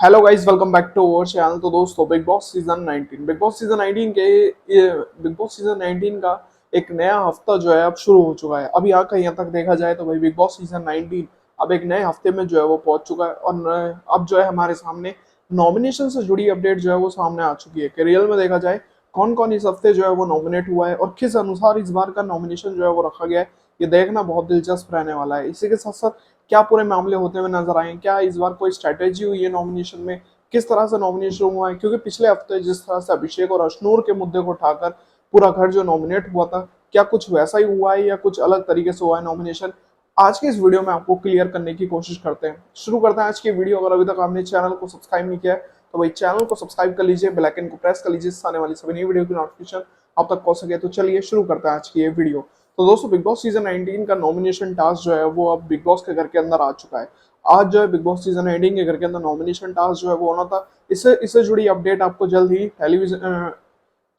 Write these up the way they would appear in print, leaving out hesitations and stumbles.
Hello guys, welcome back to our channel. तो दोस्तों, big boss season 19 का एक नया हफ्ता जो है अब शुरू हो चुका है। अब यहाँ तक देखा जाए तो भाई बिग बॉस सीजन 19 अब एक नए हफ्ते में जो है वो पहुंच चुका है। और अब जो है हमारे सामने नॉमिनेशन से जुड़ी अपडेट जो है वो सामने आ चुकी है कि रियल में देखा जाए कौन कौन इस हफ्ते जो है वो नॉमिनेट हुआ है और किस अनुसार इस बार का नॉमिनेशन जो है वो रखा गया है। ये देखना बहुत दिलचस्प रहने वाला है। इसी के साथ साथ क्या पूरे मामले होते हुए नजर आए, क्या इस बार कोई स्ट्रेटेजी हुई है नॉमिनेशन में, किस तरह से नॉमिनेशन हुआ है। क्योंकि पिछले हफ्ते जिस तरह से अभिषेक और अश्नूर के मुद्दे को उठाकर पूरा घर जो नॉमिनेट हुआ था, क्या कुछ वैसा ही हुआ है या कुछ अलग तरीके से हुआ है नॉमिनेशन, आज की इस वीडियो में आपको क्लियर करने की कोशिश करते हैं। शुरू करते हैं आज की वीडियो। अगर अभी तक आपने चैनल को सब्सक्राइब नहीं किया है तो भाई चैनल को सब्सक्राइब कर लीजिए, बेल आइकन को प्रेस कर लीजिए, इससे आने वाली सभी नई वीडियो की नोटिफिकेशन आप तक पहुंच सके। तो चलिए शुरू करते हैं आज की ये वीडियो। तो दोस्तों, बिग बॉस सीजन 19 का नॉमिनेशन टास्क जो है वो अब बिग बॉस के घर के अंदर आ चुका है। आज जो है बिग बॉस सीजन 18 के घर के अंदर नॉमिनेशन टास्क जो है वो होना था। इससे इससे जुड़ी अपडेट आपको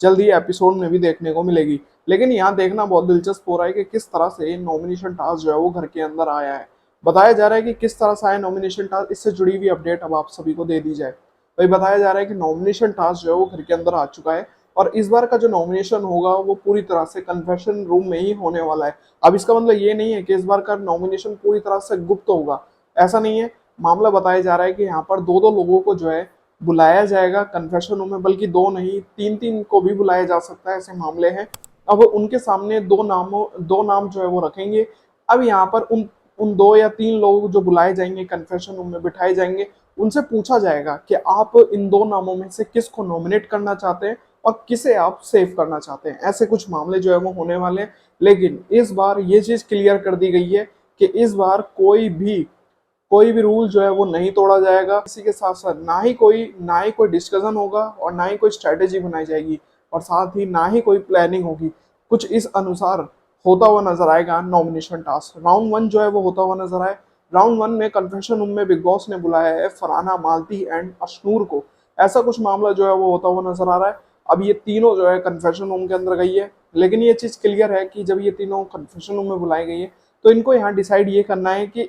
जल्द ही एपिसोड में भी देखने को मिलेगी। लेकिन यहाँ देखना बहुत दिलचस्प हो रहा है कि किस तरह से नॉमिनेशन टास्क जो है वो घर के अंदर आया है। बताया जा रहा है कि किस तरह से आया नॉमिनेशन टास्क, इससे जुड़ी हुई अपडेट अब आप सभी को दे दी जाए। भाई बताया जा रहा है कि नॉमिनेशन टास्क जो है वो घर के अंदर आ चुका है और इस बार का जो नॉमिनेशन होगा वो पूरी तरह से कन्फेशन रूम में ही होने वाला है। अब इसका मतलब ये नहीं है कि इस बार का नॉमिनेशन पूरी तरह से गुप्त होगा, ऐसा नहीं है। मामला बताया जा रहा है कि यहाँ पर दो दो लोगों को जो है बुलाया जाएगा कन्फेशन रूम में, बल्कि दो नहीं तीन तीन को भी बुलाया जा सकता है, ऐसे मामले हैं। अब उनके सामने दो नाम जो है वो रखेंगे। अब यहाँ पर उन उन दो या तीन लोग जो बुलाए जाएंगे कन्फेशन रूम में बिठाए जाएंगे, उनसे पूछा जाएगा कि आप इन दो नामों में से किसको नॉमिनेट करना चाहते हैं और किसे आप सेव करना चाहते हैं। ऐसे कुछ मामले जो है वो होने वाले हैं। लेकिन इस बार ये चीज क्लियर कर दी गई है कि इस बार कोई भी रूल जो है वो नहीं तोड़ा जाएगा। इसी के साथ साथ ना ही कोई डिस्कशन होगा और ना ही कोई स्ट्रेटेजी बनाई जाएगी और साथ ही ना ही कोई प्लानिंग होगी। कुछ इस अनुसार होता हुआ नजर आएगा नॉमिनेशन टास्क। राउंड वन जो है वो होता हुआ नजर आए। राउंड वन में कन्फेशन रूम में बिग बॉस ने बुलाया है फरहाना, मालती एंड अश्नूर को। ऐसा कुछ मामला जो है वो होता हुआ नजर आ रहा है। अब ये तीनों जो है कन्फेशन रूम के अंदर गई है। लेकिन ये चीज क्लियर है कि जब ये तीनों कन्फेशन रूम में बुलाई गई है तो इनको यहाँ डिसाइड ये करना है कि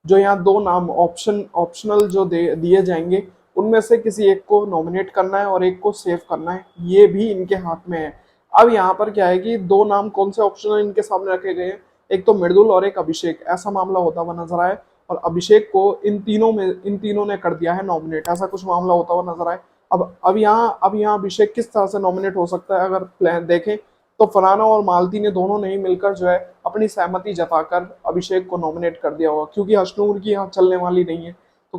जो यहाँ दो नाम ऑप्शनल जो दिए जाएंगे उनमें से किसी एक को नॉमिनेट करना है और एक को सेव करना है। ये भी इनके हाथ में है। अब यहाँ पर क्या है कि दो नाम कौन से ऑप्शनल इनके सामने रखे गए हैं, एक तो मृदुल और एक अभिषेक। ऐसा मामला होता हुआ नजर आया और अभिषेक को इन तीनों ने कर दिया है नॉमिनेट। ऐसा कुछ मामला होता हुआ नजर आए। अब यहाँ अभिषेक किस तरह से नॉमिनेट हो सकता है अगर प्लान देखें तो फरहाना और मालती ने दोनों ने ही मिलकर जो है अपनी सहमति जताकर अभिषेक को नॉमिनेट कर दिया होगा, क्योंकि हशनूर की यहाँ चलने वाली नहीं है। तो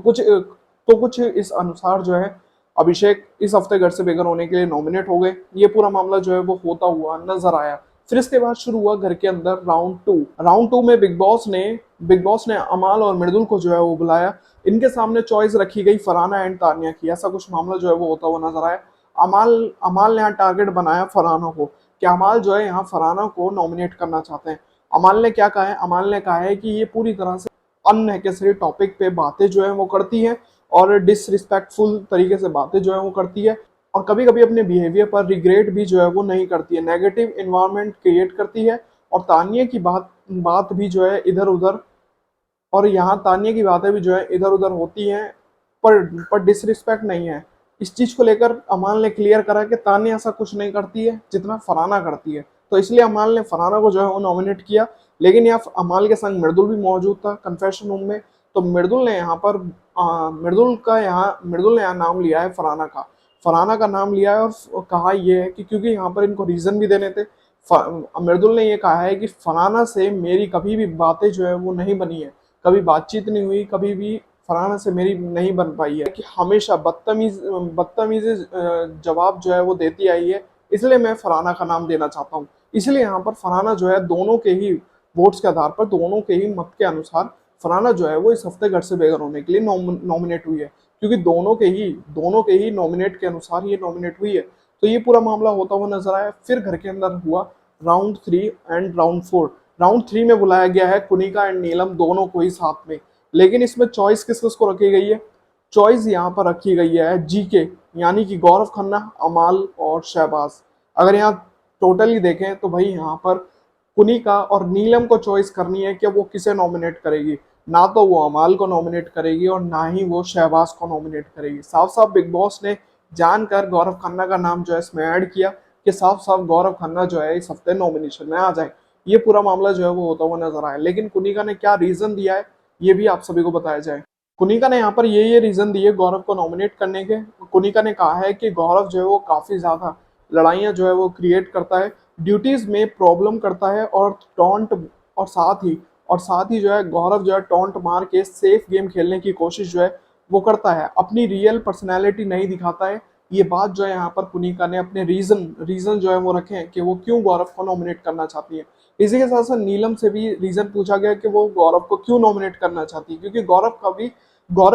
कुछ इस अनुसार जो है अभिषेक इस हफ्ते घर से बेघर होने के लिए नॉमिनेट हो गए। ये पूरा मामला जो है वो होता हुआ नजर आया। फिर इसके बाद शुरू हुआ घर के अंदर राउंड टू में बिग बॉस ने अमाल और मृदुल को जो है वो बुलाया। इनके सामने चॉइस रखी गई फरहाना एंड तानिया की। ऐसा कुछ मामला जो है वो होता हुआ नजर आया। अमाल अमाल ने यहाँ टारगेट बनाया फरहाना को कि अमाल जो है यहाँ फरहाना को नॉमिनेट करना चाहते हैं। अमाल ने क्या कहा है? अमाल ने कहा है कि ये पूरी तरह से अननेसेसरी टॉपिक पे बातें जो है वो करती है और डिसरिस्पेक्टफुल तरीके से बातें जो है वो करती है और कभी कभी अपने बिहेवियर पर रिग्रेट भी जो है वो नहीं करती है, नेगेटिव इन्वायरमेंट क्रिएट करती है। और तानिया की बात बात भी जो है इधर उधर और यहाँ तानिया की बातें भी जो है इधर उधर होती हैं, पर डिसरिस्पेक्ट नहीं है। इस चीज को लेकर अमाल ने क्लियर करा कि तानिया ऐसा कुछ नहीं करती है जितना फरहाना करती है। तो इसलिए अमाल ने फरहाना को जो है वो नॉमिनेट किया। लेकिन यहाँ अमाल के संग मृदुल भी मौजूद था कन्फेशन रूम में। तो मृदुल ने यहाँ नाम लिया है फरहाना का नाम लिया है और कहा यह है कि क्योंकि यहाँ पर इनको रीजन भी देने थे। मृदुल ने ये कहा है कि फरहाना से मेरी कभी भी बातें जो है वो नहीं बनी है, कभी बातचीत नहीं हुई, कभी भी फरहाना से मेरी नहीं बन पाई है, कि हमेशा बदतमीजी जवाब जो है वो देती आई है। इसलिए मैं फरहाना का नाम देना चाहता हूँ। इसलिए यहाँ पर फरहाना जो है दोनों के ही वोट्स के आधार पर, दोनों के ही मत के अनुसार फरहाना जो है वो इस हफ्ते घर से बेघर होने के लिए नॉमिनेट हुई है, क्योंकि दोनों के ही नॉमिनेट के अनुसार ये नॉमिनेट हुई है। तो ये पूरा मामला होता हुआ नजर आया। फिर घर के अंदर हुआ राउंड 3 एंड राउंड 4। राउंड 3 में बुलाया गया है कुनिका एंड नीलम दोनों को ही साथ में। लेकिन इसमें चॉइस किस किस को रखी गई है? चॉइस यहाँ पर रखी गई है जीके, यानी कि गौरव खन्ना, अमाल और शहबाज। अगर यहाँ टोटली देखें तो भाई यहाँ पर कुनिका और नीलम को चॉइस करनी है कि वो किसे नॉमिनेट करेगी। ना तो वो अमाल को नॉमिनेट करेगी और ना ही वो शहबाज को नॉमिनेट करेगी। साफ साफ बिग बॉस ने जानकर गौरव खन्ना का नाम जो है इसमें ऐड किया कि साफ साफ गौरव खन्ना जो है इस हफ्ते नॉमिनेशन में आ जाए। ये पूरा मामला जो है वो होता हुआ नजर आया। लेकिन कुनिका ने क्या रीजन दिया है ये भी आप सभी को बताया जाए। कुनिका ने यहाँ पर ये रीजन दिए गौरव को नॉमिनेट करने के। कुनिका ने कहा है कि गौरव जो है वो काफी ज्यादा लड़ाइयां जो है वो क्रिएट करता है, ड्यूटीज में प्रॉब्लम करता है और टॉन्ट, और साथ ही जो है गौरव जो है टॉन्ट मार के सेफ गेम खेलने की कोशिश जो है वो करता है, अपनी रियल पर्सनैलिटी नहीं दिखाता है। ये बात जो है यहाँ पर कुनिका ने अपने रीजन जो है वो रखे हैं कि वो क्यों गौरव को नॉमिनेट करना चाहती है। इसी के साथ साथ नीलम से भी रीजन पूछा गया कि वो गौरव को क्यों नॉमिनेट करना चाहती है, क्योंकि गौरव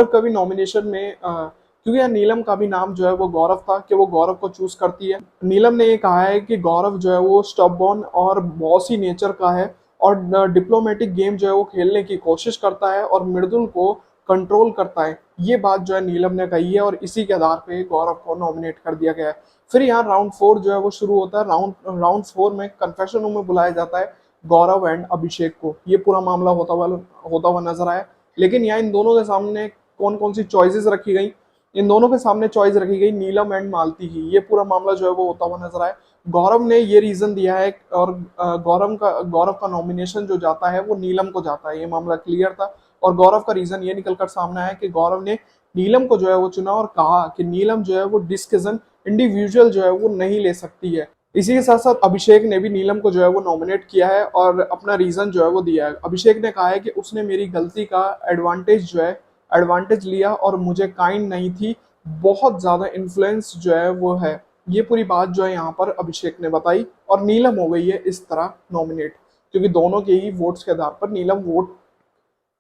का भी नॉमिनेशन में क्योंकि यार नीलम का भी नाम जो है वो गौरव था कि वो गौरव को चूज करती है। नीलम ने ये कहा है कि गौरव जो है वो स्टबबॉर्न और बॉसी नेचर का है और डिप्लोमेटिक गेम जो है वो खेलने की कोशिश करता है और मृदुल को कंट्रोल करता है। ये बात जो है नीलम ने कही है और इसी के आधार पे गौरव को नॉमिनेट कर दिया गया है। फिर यहाँ राउंड 4 जो है वो शुरू होता है। राउंड 4 में कन्फेशन रूम में बुलाया जाता है गौरव एंड अभिषेक को। ये पूरा मामला होता हुआ नजर आया। लेकिन यहाँ इन दोनों के सामने कौन कौन सी चॉइसेस रखी गई, इन दोनों के सामने चॉइस रखी गई नीलम एंड मालती की। ये पूरा मामला जो है वो होता हुआ नजर आया। गौरव ने ये रीजन दिया है और गौरव का नॉमिनेशन जो जाता है वो नीलम को जाता है। ये मामला क्लियर था और गौरव का रीजन ये निकलकर सामने आया कि गौरव ने नीलम को जो है वो चुना और कहा कि नीलम जो है वो डिस्कशन इंडिविजुअल जो है वो नहीं ले सकती है। इसी के साथ साथ अभिषेक ने भी नीलम को जो है वो नॉमिनेट किया है और अपना रीजन जो है वो दिया है। अभिषेक ने कहा है कि उसने मेरी गलती का एडवांटेज लिया और मुझे काइंड नहीं थी, बहुत ज्यादा इन्फ्लुएंस जो है वो है। ये पूरी बात जो है यहाँ पर अभिषेक ने बताई और नीलम हो गई है इस तरह नॉमिनेट, क्योंकि दोनों के ही वोट्स के आधार पर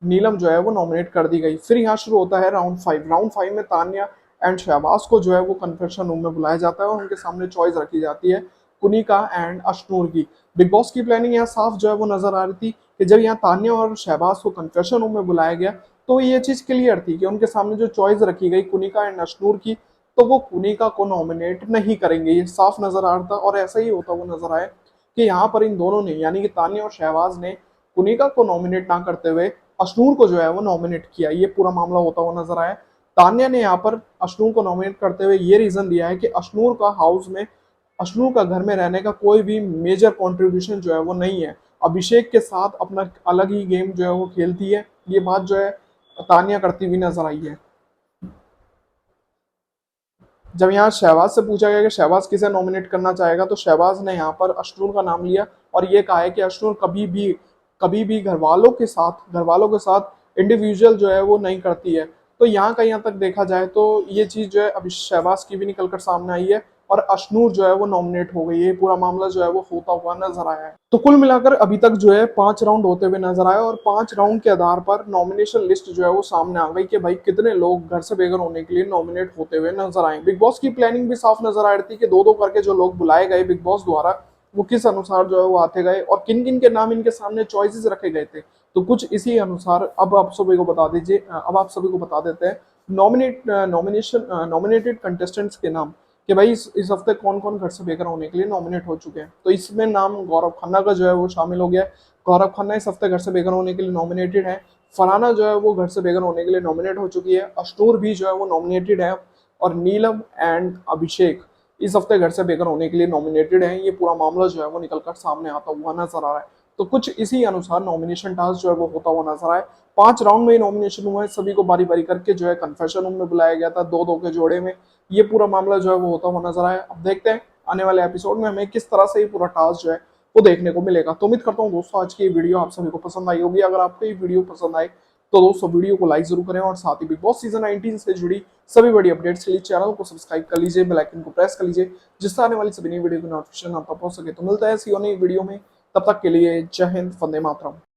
नीलम जो है वो नॉमिनेट कर दी गई। फिर यहाँ शुरू होता है राउंड 5 में तान्या एंड शहबाज को जो है वो कन्फेशन रूम में बुलाया जाता है और उनके सामने चॉइस रखी जाती है कुनिका एंड अश्नूर की। बिग बॉस की प्लानिंग यहाँ साफ जो है वो नजर आ रही थी कि जब यहाँ तान्या और शहबाज को कन्फेशन रूम में बुलाया गया तो ये चीज क्लियर थी कि उनके सामने जो चॉइस रखी गई कुनिका एंड अश्नूर की, तो वो कुनिका को नॉमिनेट नहीं करेंगे। ये साफ नजर आ रहा था और ऐसा ही होता हुआ नजर आया कि यहाँ पर इन दोनों ने यानी कि तान्या और शहबाज ने कुनिका को नॉमिनेट ना करते हुए अश्नूर को जो है वो नॉमिनेट किया। ये पूरा मामला होता हुआ नजर आया। तान्या ने यहाँ पर अश्नूर को नॉमिनेट करते हुए ये रीजन दिया है कि अश्नूर का घर में रहने का कोई भी मेजर कंट्रीब्यूशन जो है वो नहीं है, अभिषेक के साथ अपना अलग ही गेम जो है वो खेलती है। ये बात जो है तान्या करती हुई नजर आई है। जब यहाँ शहबाज से पूछा गया कि शहबाज किसे नॉमिनेट करना चाहेगा तो शहबाज ने यहाँ पर अश्नूर का नाम लिया और ये कहा है कि अश्नूर कभी भी घर वालों के साथ इंडिविजुअल जो है वो नहीं करती है। तो यहाँ का यहाँ तक देखा जाए तो ये चीज जो है अभी शहबाज की भी निकलकर सामने आई है और अश्नूर जो है वो नॉमिनेट हो गई है। पूरा मामला जो है वो होता हुआ नजर आया है। तो कुल मिलाकर अभी तक जो है 5 राउंड होते हुए नजर आए और 5 राउंड के आधार पर नॉमिनेशन लिस्ट जो है वो सामने आ गई कि भाई कितने लोग घर से बेघर होने के लिए नॉमिनेट होते हुए नजर आए। बिग बॉस की प्लानिंग भी साफ नजर आ रही थी कि दो दो करके जो लोग बुलाए गए बिग बॉस द्वारा वो किस अनुसार जो है वो आते गए और किन किन के नाम इनके सामने चॉइसेस रखे गए थे। तो कुछ इसी अनुसार अब आप सभी को बता देते हैं नॉमिनेटेड कंटेस्टेंट्स के नाम कि भाई इस हफ्ते कौन कौन घर से बेघर होने के लिए नॉमिनेट हो चुके हैं। तो इसमें नाम गौरव खन्ना का जो है वो शामिल हो गया। गौरव खन्ना इस हफ्ते घर से बेघर होने के लिए नॉमिनेटेड है। फरहाना जो है वो घर से बेघर होने के लिए नॉमिनेट हो चुकी है। अश्नूर भी जो है वो नॉमिनेटेड है और नीलम एंड अभिषेक इस हफ्ते घर से बेघर होने के लिए नॉमिनेटेड है। ये पूरा मामला जो है वो निकलकर सामने आता हुआ नजर आ रहा है। तो कुछ इसी अनुसार नॉमिनेशन टास्क जो है वो होता हुआ नजर आए। 5 राउंड में नॉमिनेशन हुआ है, सभी को बारी बारी करके जो है कन्फेशन रूम में बुलाया गया था 2-2 के जोड़े में। ये पूरा मामला जो है वो होता हुआ नजर आया। अब देखते हैं आने वाले एपिसोड में हमें किस तरह से ये पूरा टास्क जो है वो देखने को मिलेगा। तो उम्मीद करता हूँ दोस्तों आज की ये वीडियो आप सभी को पसंद आई होगी। अगर आपको ये वीडियो पसंद आए तो दोस्तों वीडियो को लाइक जरूर करें और साथ ही बिग बॉस सीजन 19 से जुड़ी सभी बड़ी अपडेट्स के लिए चैनल को सब्सक्राइब कर लीजिए, बेल आइकन को प्रेस कर लीजिए, जिससे आने वाली सभी नई वीडियो की नोटिफिकेशन आप तक पहुंच सके। तो मिलता है ऐसी और नई वीडियो में, तब तक के लिए जय हिंद, वंदे मातरम।